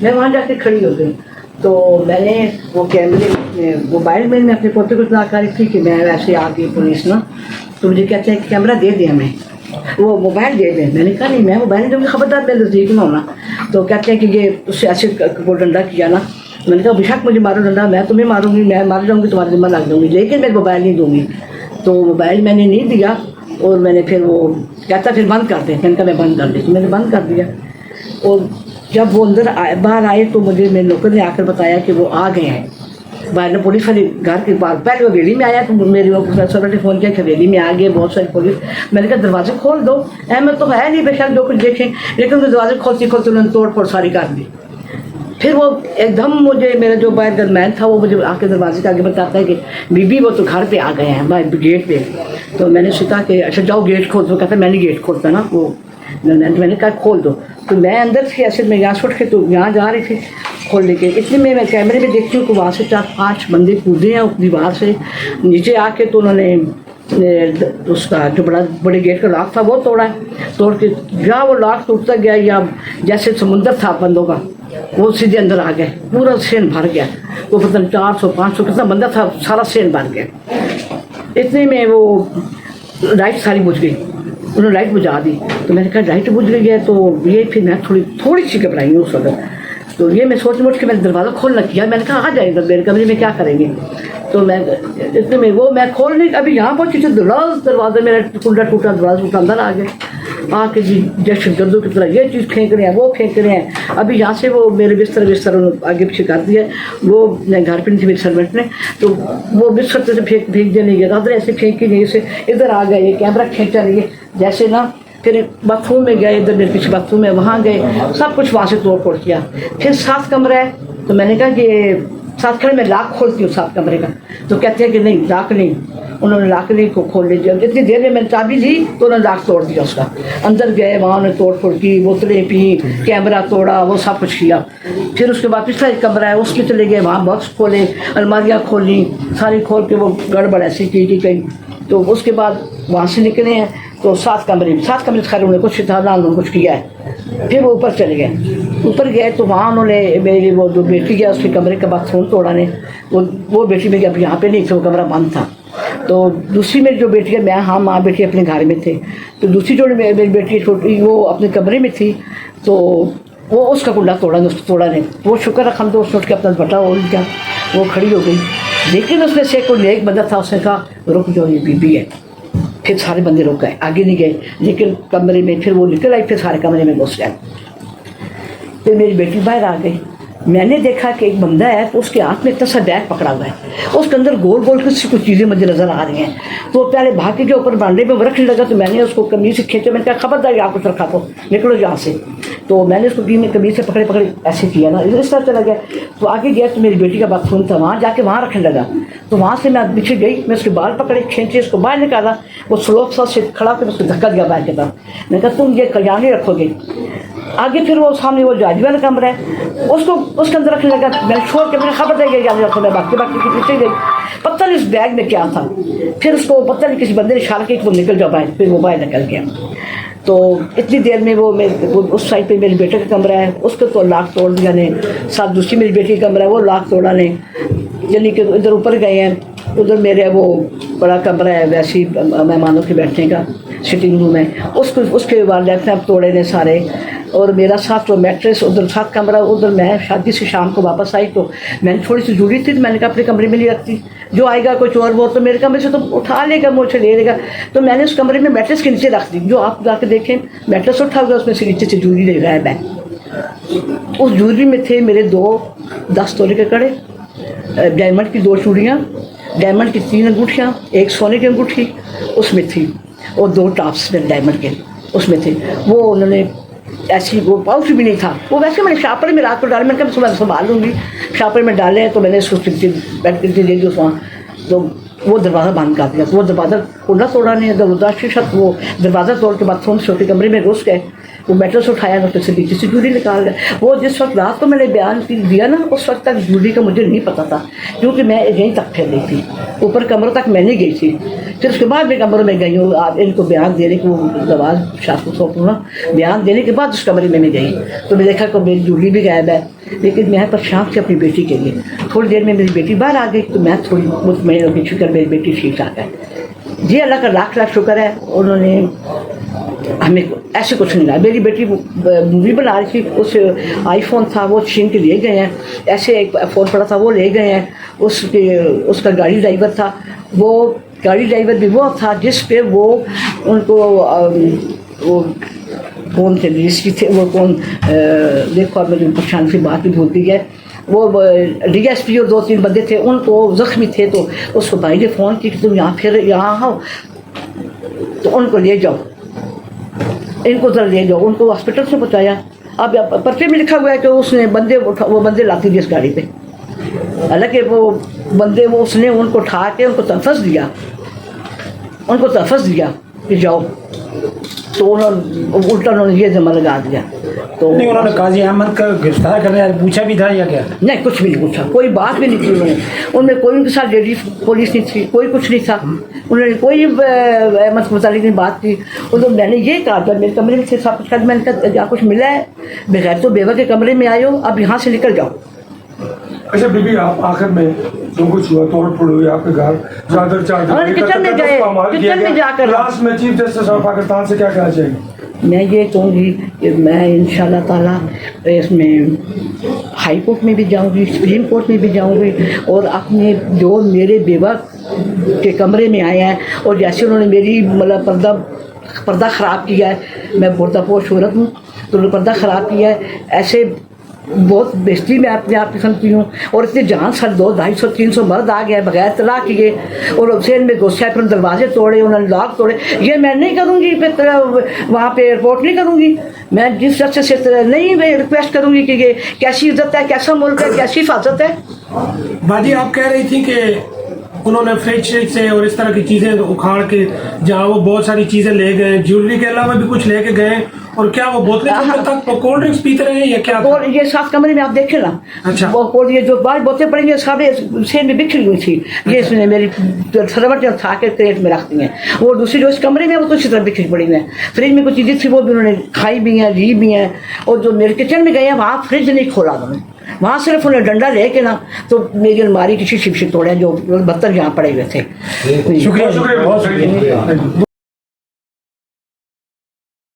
मैं वहाँ जाके खड़ी हो गई तो मैंने वो कैमरे मोबाइल में मैं अपने पोते को इतना कर रही थी कि मैं वैसे आ गई पुलिस ना, तो मुझे कहते हैं कि कैमरा दे दें हमें, वो मोबाइल दे दें। मैंने कहा नहीं मैं मोबाइल दूँगी, खबरदार मैं नज़दीक ना होना। तो कहते हैं कि ये उससे ऐसे वो डंडा किया ना। मैंने कहा बेशक मुझे मारो डंडा, मैं तुम्हें मारूंगी, मैं मार जाऊँगी, तुम्हारे जिम्मा लग जाऊँगी, लेकिन मैं मोबाइल नहीं दूँगी। तो मोबाइल मैंने नहीं दिया और मैंने फिर वो कहता फिर बंद कर दे। मैंने कहा मैं बंद कर दी, तो मैंने बंद कर दिया। और जब वो अंदर बाहर आए तो मुझे मेरे नौकर ने आकर बताया कि वो आ गए हैं बाहर। ने पुलिस वाले घर के बाहर, पहले वो हवेली में आया तो मेरे वो प्रोफेसर ने फ़ोन किया कि हवेली में आ गए बहुत सारी पुलिस। मैंने कहा दरवाजे खोल दो, अहमद तो है नहीं बेशक जो कुछ देखें, लेकिन तो दरवाजे खोलते खोलते उन्होंने तोड़ फोड़ सारी कर दी। फिर वो एकदम मुझे मेरा जो बाहर गनमैन था वो मुझे आके दरवाजे के आगे बताता है कि बीबी वो तो घर पे आ गए हैं बाहर गेट पे। तो मैंने सोचा कि अच्छा जाओ गेट खोल दो। कहता मैंने गेट खोलता ना वो, मैंने कहा खोल दो। तो मैं अंदर थी ऐसे, मैं यहाँ छुट के तो यहाँ जा रही थी खोलने के, इतने में मैं कैमरे में देखती हूँ कि वहाँ से 4-5 बंदे कूदे हैं उस दीवार से नीचे आके। तो उन्होंने उसका जो बड़े गेट का लॉक था वो तोड़ा है, तोड़ के जहाँ वो लॉक टूटता गया या जैसे समुंदर था बंदों का, वो सीधे अंदर आ गए, पूरा सेन भर गया। वो पता नहीं 400-500 कितना बंदा था, सारा सेन भर गया। इतने में वो लाइट सारी बुझ गई, उन्होंने लाइट बुझा दी। तो मैंने कहा लाइट बुझ गई है तो ये फिर मैं थोड़ी सी घबराई हूँ उस वक्त। तो ये मैं सोच के मैंने दरवाज़ा खोलना किया, मैंने कहा आ जाएगा मेरे कमरे में क्या करेंगे। तो मैं इतने में वो मैं खोलने अभी यहाँ पहुँची तो दरवाज़ा मेरा कुंडा टूटा, दरवाज़ा टूटा, अंदर आ गए आके जी जैसे गर्दों की तरह ये चीज़ फेंक रहे हैं वो फेंक रहे हैं। अभी यहाँ से वो मेरे बिस्तर आगे पीछे कर दिया, वो मैं घर पे नहीं थी मेरे सर्वेंट ने, तो वो बिस्तर से फेंक देने गया, अदर ऐसे फेंक के नहीं से इधर आ गए, ये कैमरा खींचा नहीं जैसे ना। फिर बाथरूम में गए, इधर मेरे पीछे बाथरूम में, वहाँ गए, सब कुछ वहाँ से तोड़ फोड़ किया। फिर 7 कमरा है तो मैंने कहा कि 7 कमरे में लॉक खोलती हूँ 7 कमरे का। तो कहते हैं कि नहीं लॉक नहीं, उन्होंने लॉक नहीं को खोल लीजिए। इतनी देर में मैंने चाबी ली तो उन्होंने लॉक तोड़ दिया उसका। अंदर गए, वहाँ उन्होंने तोड़ फोड़ की, बोतलें पी, कैमरा तोड़ा, वो सब कुछ किया। फिर उसके बाद पिछला एक कमरा है उसमें चले गए, वहाँ बॉक्स खोले, अलमारियाँ खोली, सारी खोल के वो गड़बड़ ऐसी की कहीं। तो उसके बाद वहाँ से निकले हैं तो 7 कमरे खैर उन्होंने कुछ था ना, उन्होंने कुछ किया है। फिर वो ऊपर चले गए, ऊपर गए तो वहाँ उन्होंने मेरी वो जो बेटी गया उसके कमरे का बाथरूम तोड़ा ने। वो बेटी मेरी अब यहाँ पे नहीं थी, वो कमरा बंद था। तो दूसरी मेरी जो बेटी है, मैं हाँ माँ बेटी अपने घर में थे, तो दूसरी जो मेरी बेटी छोटी वो अपने कमरे में थी, तो वो उसका कुंडा उसको तोड़ा ने। वो शुक्र रखा तो उसने उठ के अपना बटा ओढ़ लिया, वो खड़ी हो गई। लेकिन उसमें से कोई एक बंदा था, उसने कहा रुक जाओ ये बीबी है। फिर सारे बंदे रुक गए, आगे नहीं गए, लेकिन कमरे में फिर वो निकल आई, फिर सारे कमरे में घुस गए। फिर मेरी बेटी बाहर आ गई, मैंने देखा कि एक बंदा है तो उसके हाथ में इतना सा बैग पकड़ा हुआ है, उसके अंदर गोल गोल कुछ चीज़ें मुझे नज़र आ रही हैं। तो पहले भाग के ऊपर बांडे में रखने लगा, तो मैंने उसको कमीज से खींचा, मैंने कहा खबरदार आप कुछ रखा तो निकलो यहाँ से। तो मैंने उसको कमीज से पकड़े ऐसे किया ना, इस तरह चला गया। तो आगे गया तो मेरी बेटी का बाथरूम था, वहाँ जाके वहाँ रखने लगा। तो वहाँ से मैं पीछे गई, मैं उसके बाल पकड़े, खींचे, उसको बाहर निकाला। वो स्लोप सा से खड़ा कर उसको धक्का दिया बाहर के तरफ। मैंने कहा तुम ये यहाँ नहीं रखोगे। आगे फिर वो सामने वो जाजी वाला कमरा है, उसको उसके अंदर रखने लगा। मैंने छोड़ के मैंने खबर दे गई रखो, मैं बाकी के पीछे गई, पता नहीं उस बैग में क्या था। फिर उसको पता नहीं किसी बंदे ने इशारा किया कि वो निकल जाओ बाहर, फिर वो बाहर निकल गया। तो इतनी देर में वो उस साइड पे मेरे बेटे का कमरा है, उसको तो लॉक तोड़ दिया ने। साथ दूसरी मेरी बेटी का कमरा है, वो लॉक तोड़ा ने। यानी कि इधर ऊपर गए हैं, उधर मेरे वो बड़ा कमरा है वैसे ही मेहमानों के बैठने का, सिटिंग रूम है, उसके बाद लैपटॉप तोड़े ने सारे। और मेरा साथ वो मैट्रेस उधर 7 कमरा, उधर मैं शादी से शाम को वापस आई तो मैंने थोड़ी सी जुड़ी थी, तो मैंने कहा अपने कमरे में नहीं रखती, जो आएगा कोई चोर वो तो मेरे कमरे से तो उठा लेगा, मुझे ले लेगा। तो मैंने उस कमरे में मैट्रेस के नीचे रख दी, जो आप जाकर देखें मैट्रेस उठा हुआ उसमें से नीचे से जूरी ले रहा है बैग। उस जूरी में थे मेरे 2 10 तोले के कड़े, डायमंड की 2 चूड़ियाँ, डायमंड की 3 अंगूठियाँ, एक सोने की अंगूठी उसमें थी, और 2 टॉप्स मेरे डायमंड के उसमें थे। वो उन्होंने ऐसी वो पाउच भी नहीं था, वो वैसे मैंने शापर में रात को डाले, मैंने कहा सुबह संभाल लूँगी। शापर में डाले तो मैंने उसको बैठ कर दे दी वहाँ, तो वो दरवाज़ा बंद कर दिया। तो वो दरवाज़ा कुंडा तोड़ा नहीं, शीशा वो दरवाज़ा तोड़ के बाथरूम छोटे कमरे में घुस गए। वो मेटल से उठाया तो से नीचे से ज्वेलरी निकाल गया। वो जिस वक्त रात को मैंने बयान दिया ना, उस वक्त तक ज्वेलरी का मुझे नहीं पता था, क्योंकि मैं यहीं तक ठहर गई थी, ऊपर कमरों तक मैं नहीं गई थी। फिर उसके बाद मैं कमरे में गई हूँ, आप इनको बयान देने को दरबार शासक सौंपू ना, बयान देने के बाद उस कमरे में मैं गई तो मैं देखा कि मेरी ज्वेलरी भी गायब है। लेकिन मैं परेशान थी अपनी बेटी के लिए। थोड़ी देर में मेरी बेटी बाहर आ गई तो मैं थोड़ी मुतमईन हो गई, शुक्र मेरी बेटी ठीक ठाक है जी, अल्लाह का लाख लाख शुक्र है। उन्होंने हमें ऐसे कुछ नहीं कहा। मेरी बेटी मूवी बना रही थी, उस आईफोन था वो छीन के ले गए हैं, ऐसे एक फ़ोन पड़ा था वो ले गए हैं। उसका गाड़ी ड्राइवर था, वो गाड़ी ड्राइवर भी वो था जिस पे वो उनको वो कौन थे जिसकी थे वो कौन, देखो अब मुझे परेशान से बात भी भूलती है। वो DSP और 2-3 बंदे थे, उनको ज़ख्मी थे तो उसको भाई ने फ़ोन की कि तुम यहाँ फिर यहाँ आओ तो उनको ले जाओ, इनको ज़रा ले जाओ। उनको हॉस्पिटल से पहुँचाया। अब पर्चे में लिखा हुआ है कि उसने वो बंदे लाती थी इस गाड़ी पे, हालांकि वो बंदे उसने उनको उठा के उनको तहफ़्फ़ुज़ दिया कि जाओ, तो उल्टा उन्होंने ये ज़िम्मा लगा दिया। तो नहीं, उन्होंने काजी अहमद का गिरफ्तार करने पूछा भी था या क्या? नहीं, कुछ भी नहीं पूछा, कोई बात भी नहीं की उन्होंने। उनमें कोई उनके साथ लेडी पुलिस नहीं थी, कोई कुछ नहीं था। उन्होंने कोई अहमद मुतालिक की बात की। तो मैंने ये कहा जब मेरे कमरे में थे सब कुछ, मैंने कहा जहाँ कुछ मिला है बगैर तो बेवा के कमरे में आए हो, अब यहाँ से निकल जाओ। अच्छा बीबी, आप आखिर में जो कुछ हुआ, तोड़ फोड़ हुई आपके घर, चादर किचन में गए, किचन में जाकर लास्ट में चीफ जस्टिस ऑफ पाकिस्तान से क्या कहना चाहिए? मैं ये कहूँगी कि मैं इंशाल्लाह ताला इसमें हाई कोर्ट में भी जाऊँगी, सुप्रीम कोर्ट में भी जाऊँगी, और अपने जो मेरे बेवा के कमरे में आए हैं और जैसे उन्होंने मेरी मतलब पर्दा ख़राब किया है, मैं पर्दापोश औरत हूँ तो उन्होंने पर्दा ख़राब किया है, ऐसे बहुत बेइज्जती मैं अपने आप की समझती हूँ। और इतने जहाँ सर 200-250-300 मर्द आ गए बगैर तलाक किए, और हुसैन में घुस फिर दरवाजे तोड़े, उन्होंने लॉक तोड़े। ये मैं नहीं करूँगी, फिर वहाँ पे रिपोर्ट नहीं करूँगी। मैं जिस जस्टिस से नहीं मैं रिक्वेस्ट करूँगी कि ये कैसी इज्जत है, कैसा मुल्क है, कैसी हिफाजत है। बाजी, आप कह रही थी कि उन्होंने फ्रिज से और इस तरह की चीज़ें उखाड़ के, जहाँ वो बहुत सारी चीज़ें ले गए, ज्वेलरी के अलावा भी कुछ लेके गए, और क्या वो बोतलें तक कोल्ड ड्रिंक्स पीते रहे या क्या? और ये 7 कमरे में आप देखे ना। अच्छा। और ये जो बाहर बोतलें पड़ी हैं सारे सेल में बिखरी हुई थी, ये इसने मेरी सरवट उठा के क्रेट में रख दी हैं। और दूसरी जो इस कमरे में वो तो इसी तरह बिखरी पड़ी हुई हैं। फ्रिज में कुछ चीज़ें थी वो भी उन्होंने खाई भी हैं, ली भी हैं। और जो मेरे किचन में गए हैं वहाँ फ्रिज नहीं खोला उन्होंने, वहाँ सिर्फ उन्हें डंडा लेके ना तो मेरी अलमारी की शीशे तोड़े जो बर्तन यहाँ पड़े हुए थे। शुक्रिया, बहुत शुक्रिया।